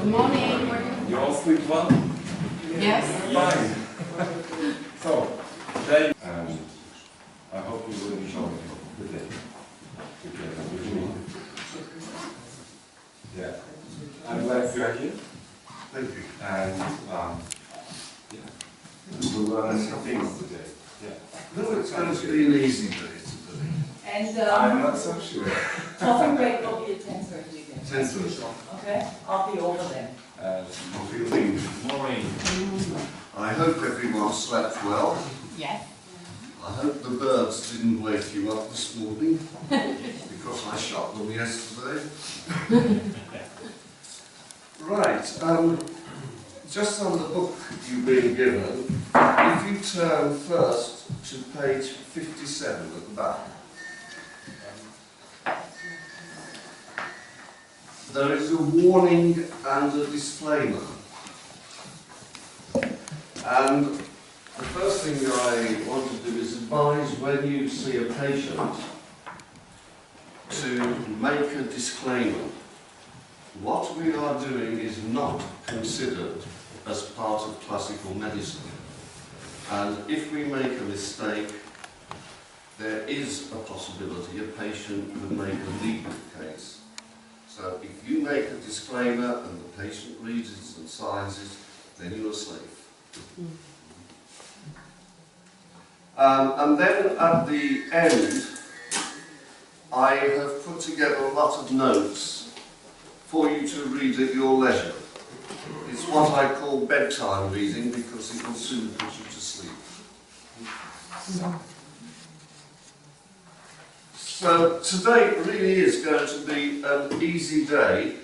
Good morning. You all sleep well? Yes. Fine. So, today, I hope you will enjoy the day together with me. Yeah. I'm glad you are here. Thank you. And, yeah. We'll learn some things today. Yeah. No, it's going to be an easy day today. And I'm not so sure. coffee break will be at 10:30 again. 10:30. Okay, I'll be over then. Coffee leave. Morning. I hope everyone slept well. Yes. I hope the birds didn't wake you up this morning because I shot them yesterday. Right, just on the book you've been given, if you turn first to page 57 at the back. There is a warning and a disclaimer. And the first thing I want to do is advise when you see a patient to make a disclaimer. What we are doing is not considered as part of classical medicine. And if we make a mistake, there is a possibility a patient could make a legal case. So if you make a disclaimer and the patient reads it and signs it, then you are safe. And then at the end, I have put together a lot of notes for you to read at your leisure. It's what I call bedtime reading because it will soon put you to sleep. So today really is going to be an easy day,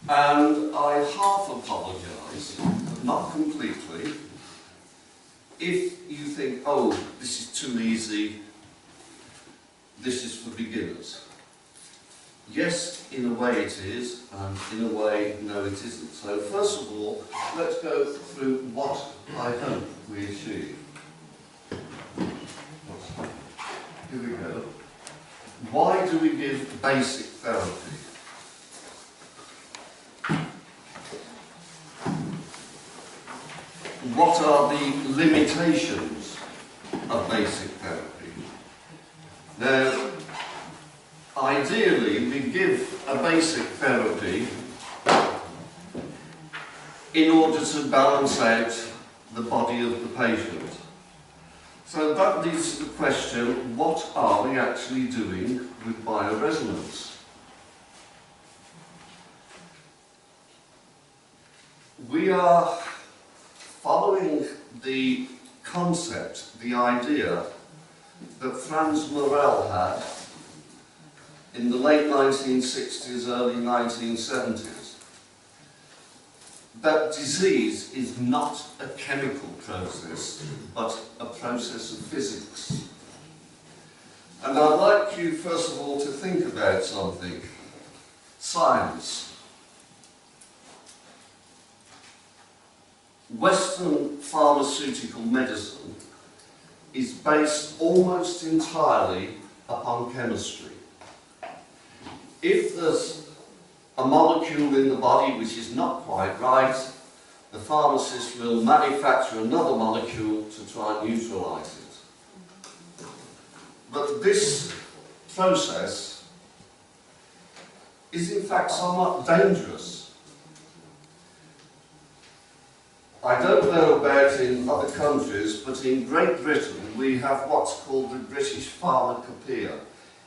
and I half apologise, but not completely, if you think, oh, this is too easy, this is for beginners. Yes, in a way it is, and in a way, no it isn't. So first of all, let's go through what I hope we achieve. Here we go. Why do we give basic therapy? What are the limitations of basic therapy? Now, ideally, we give a basic therapy in order to balance out the body of the patient. So that leads to the question, what are we actually doing with bioresonance? We are following the concept, the idea that Franz Morel had in the late 1960s, early 1970s. That disease is not a chemical process, but a process of physics. And I'd like you, first of all, to think about something. Science. Western pharmaceutical medicine is based almost entirely upon chemistry. If there's a molecule in the body which is not quite right, the pharmacist will manufacture another molecule to try and neutralise it. But this process is in fact somewhat dangerous. I don't know about in other countries, but in Great Britain we have what's called the British Pharmacopoeia.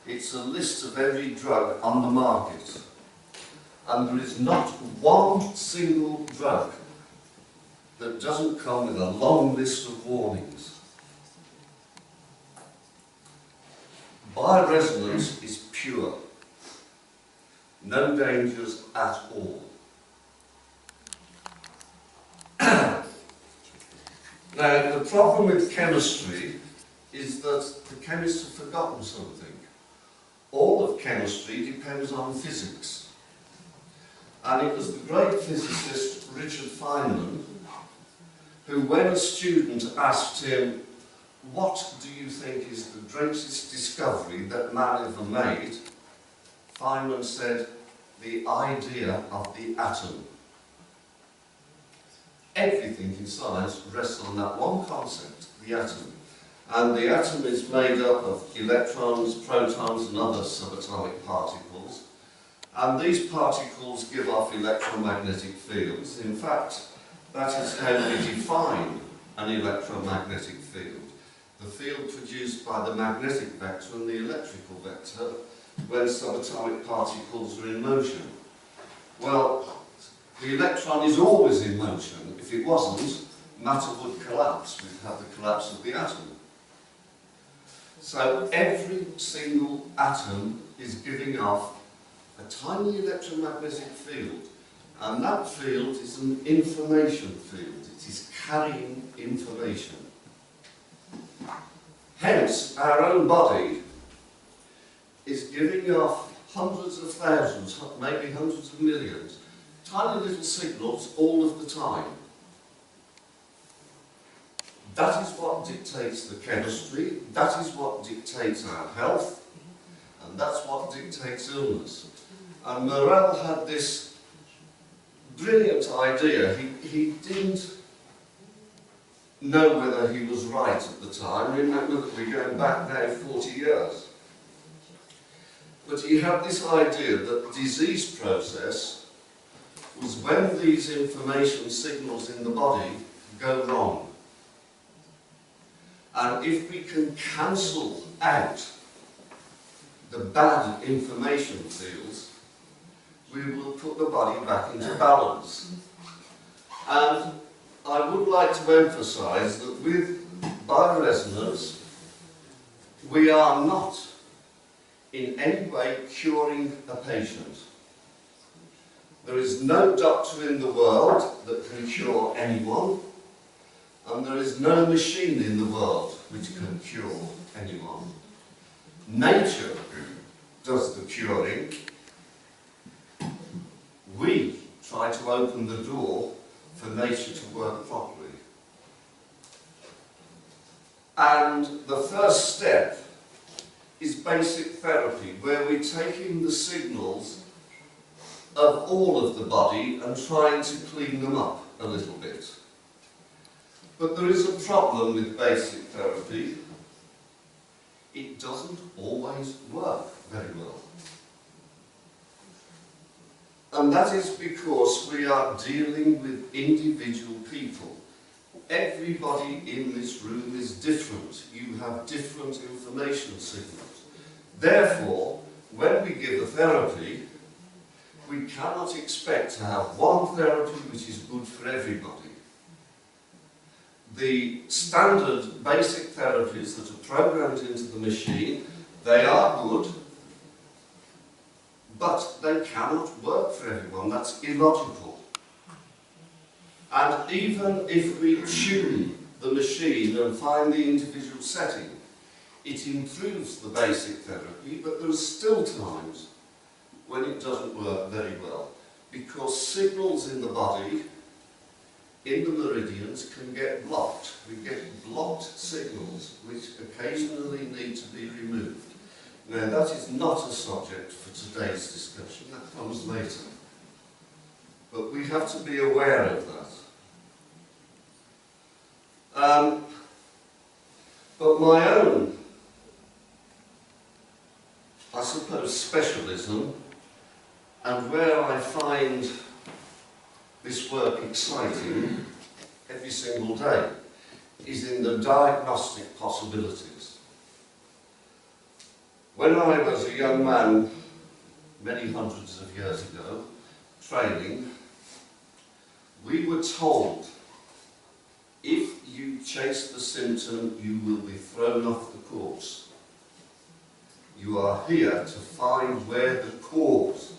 It's a list of every drug on the market. And there is not one single drug that doesn't come with a long list of warnings. Bioresonance is pure. No dangers at all. Now, the problem with chemistry is that the chemists have forgotten something. All of chemistry depends on physics. And it was the great physicist Richard Feynman who, when a student asked him, what do you think is the greatest discovery that man ever made? Feynman said, the idea of the atom. Everything in science rests on that one concept, the atom. And the atom is made up of electrons, protons and other subatomic particles. And these particles give off electromagnetic fields. In fact, that is how we define an electromagnetic field. The field produced by the magnetic vector and the electrical vector when subatomic particles are in motion. Well, the electron is always in motion. If it wasn't, matter would collapse. We'd have the collapse of the atom. So every single atom is giving off a tiny electromagnetic field, and that field is an information field. It is carrying information. Hence, our own body is giving off hundreds of thousands, maybe hundreds of millions, tiny little signals all of the time. That is what dictates the chemistry, that is what dictates our health, and that's what dictates illness. And Morley had this brilliant idea. He didn't know whether he was right at the time. Remember that we're going back now 40 years. But he had this idea that the disease process was when these information signals in the body go wrong. And if we can cancel out the bad information fields, we will put the body back into balance. And I would like to emphasise that with bioresonance, we are not in any way curing a patient. There is no doctor in the world that can cure anyone, and there is no machine in the world which can cure anyone. Nature does the curing. We try to open the door for nature to work properly. And the first step is basic therapy, where we're taking the signals of all of the body and trying to clean them up a little bit. But there is a problem with basic therapy. It doesn't always work very well. And that is because we are dealing with individual people. Everybody in this room is different. You have different information signals. Therefore, when we give a therapy, we cannot expect to have one therapy which is good for everybody. The standard basic therapies that are programmed into the machine, they are good, but they cannot work for everyone. That's illogical. And even if we tune the machine and find the individual setting, it improves the basic therapy, but there are still times when it doesn't work very well, because signals in the body, in the meridians, can get blocked. We get blocked signals which occasionally need to be removed. Now, that is not a subject for today's discussion, that comes later. But we have to be aware of that. But my own, I suppose, specialism, and where I find this work exciting every single day, is in the diagnostic possibilities. When I was a young man, many hundreds of years ago, training, we were told, if you chase the symptom, you will be thrown off the course. You are here to find where the cause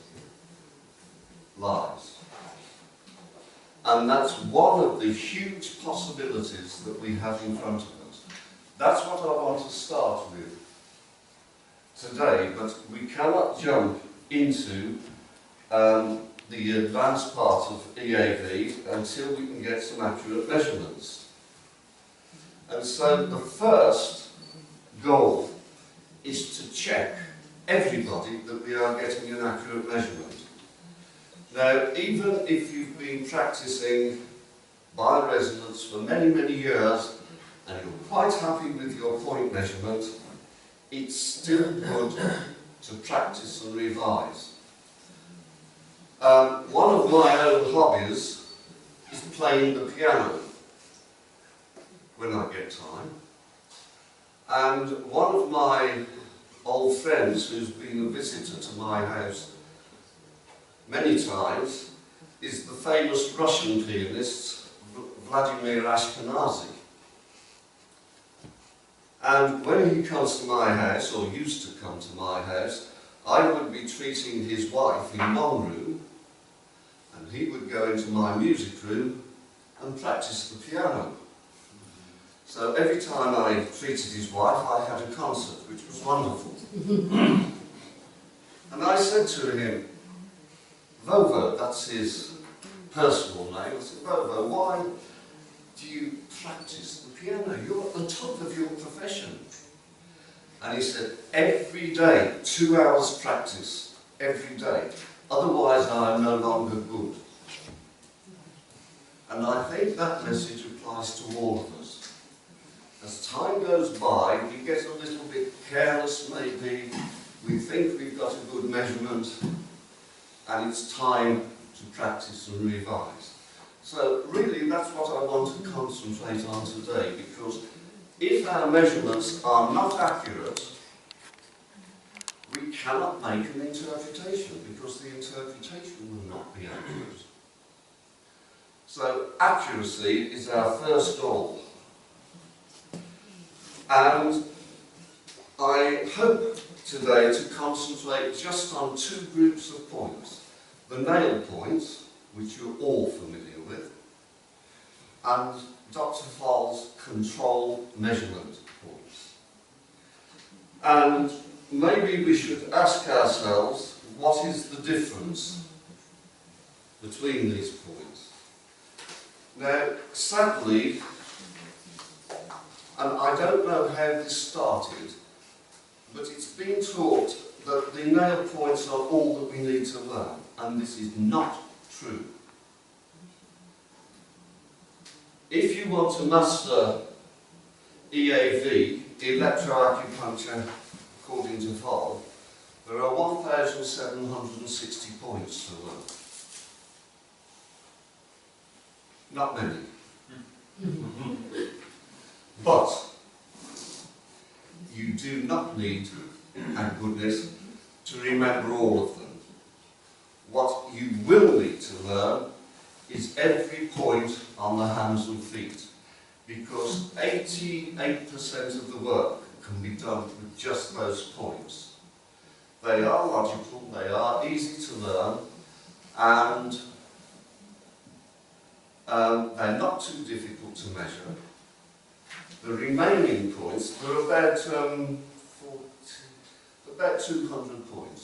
lies. And that's one of the huge possibilities that we have in front of us. That's what I want to start with today, but we cannot jump into the advanced part of EAV until we can get some accurate measurements. And so the first goal is to check everybody that we are getting an accurate measurement. practicing bioresonance for many, many years and you're quite happy with your point measurement, it's still good to practice and revise. One of my own hobbies is playing the piano when I get time. And one of my old friends who's been a visitor to my house many times is the famous Russian pianist Vladimir Ashkenazy. And when he comes to my house, or used to come to my house, I would be treating his wife in one room and he would go into my music room and practice the piano. So every time I treated his wife, I had a concert, which was wonderful. And I said to him, Vovo, that's his personal name, I said, Vovo, why do you practice the piano? You're at the top of your profession. And he said, every day, 2 hours practice, every day. Otherwise I am no longer good. And I think that message applies to all of us. As time goes by, we get a little bit careless maybe, we think we've got a good measurement, and it's time to practice and revise. So really that's what I want to concentrate on today, because if our measurements are not accurate, we cannot make an interpretation, because the interpretation will not be accurate. So accuracy is our first goal. And I hope today to concentrate just on two groups of points. The nail points, which you're all familiar with, and Dr. Fall's control measurement points. And maybe we should ask ourselves, what is the difference between these points? Now, sadly, and I don't know how this started, but it's been taught that the nail points are all that we need to learn, and this is not true. If you want to master EAV, electroacupuncture, according to Fall, there are 1,760 points to learn. Not many. But you do not need, thank goodness, to remember all of them. What you will need to learn is every point on the hands and feet, because 88% of the work can be done with just those points. They are logical, they are easy to learn, and they're not too difficult to measure. The remaining points, there are about 200 points.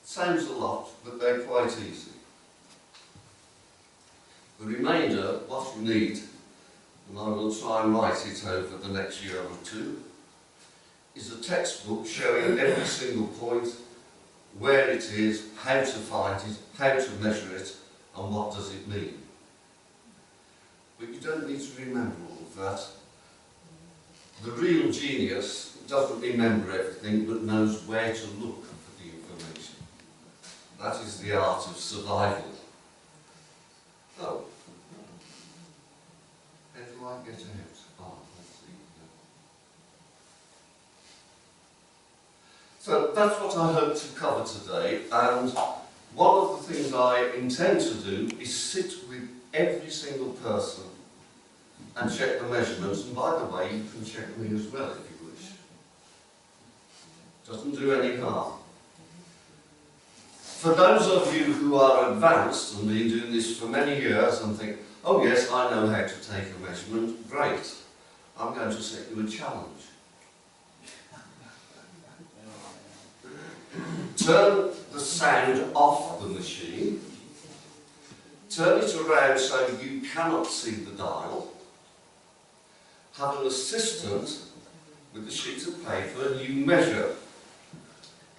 Sounds a lot, but they're quite easy. The remainder, what you need, and I will try and write it over the next year or two, is a textbook showing every single point, where it is, how to find it, how to measure it, and what does it mean. But you don't need to remember all of that. The real genius doesn't remember everything, but knows where to look for the information. That is the art of survival. Oh. How do I get out? Oh, let's see. So that's what I hope to cover today, and one of the things I intend to do is sit with every single person and check the measurements, and by the way, you can check me as well if you wish. Doesn't do any harm. For those of you who are advanced and been doing this for many years and think, oh yes, I know how to take a measurement, great. I'm going to set you a challenge. Turn the sound off the machine, turn it around so you cannot see the dial, have an assistant with a sheet of paper, and you measure,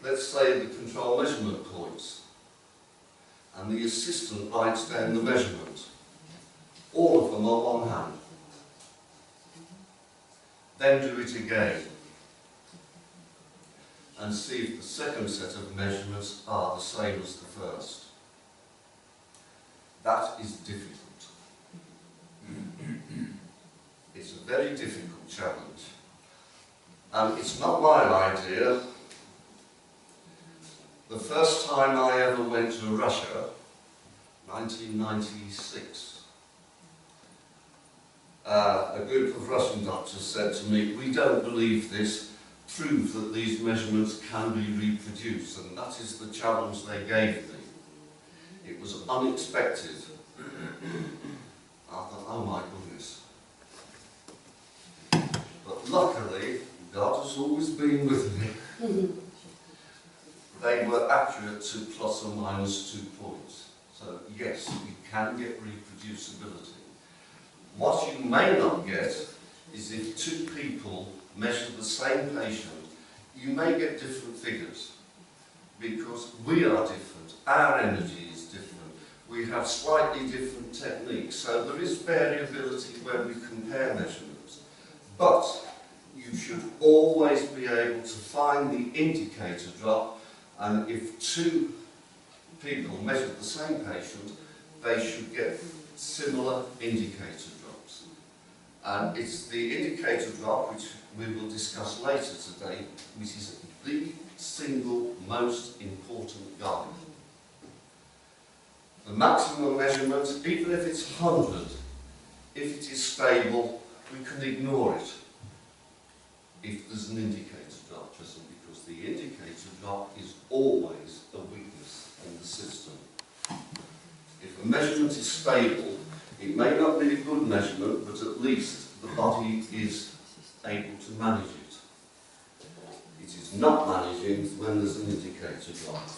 let's say, the control measurement points. and the assistant writes down the measurement. All of them on one hand. Then do it again and see if the second set of measurements are the same as the first. That is difficult. It's a very difficult challenge. And it's not my idea. The first time I ever went to Russia, 1996, a group of Russian doctors said to me, "We don't believe this, prove that these measurements can be reproduced," and that is the challenge they gave me. It was unexpected. I thought, oh my goodness. But luckily, God has always been with me. They were accurate to plus or minus 2 points. So yes, you can get reproducibility. What you may not get is if 2 people measure the same patient, you may get different figures because we are different, our energy is different, we have slightly different techniques, so there is variability when we compare measurements. But you should always be able to find the indicator drop, and if 2 people measure the same patient, they should get similar indicator drops. And it's the indicator drop, which we will discuss later today, which is the single most important guide. The maximum measurement, even if it's 100, if it is stable, we can ignore it if there's an indicator drop, just because the indicator drop is always a weakness in the system. If a measurement is stable, it may not be a good measurement, but at least the body is able to manage it. It is not managing when there's an indicator drop.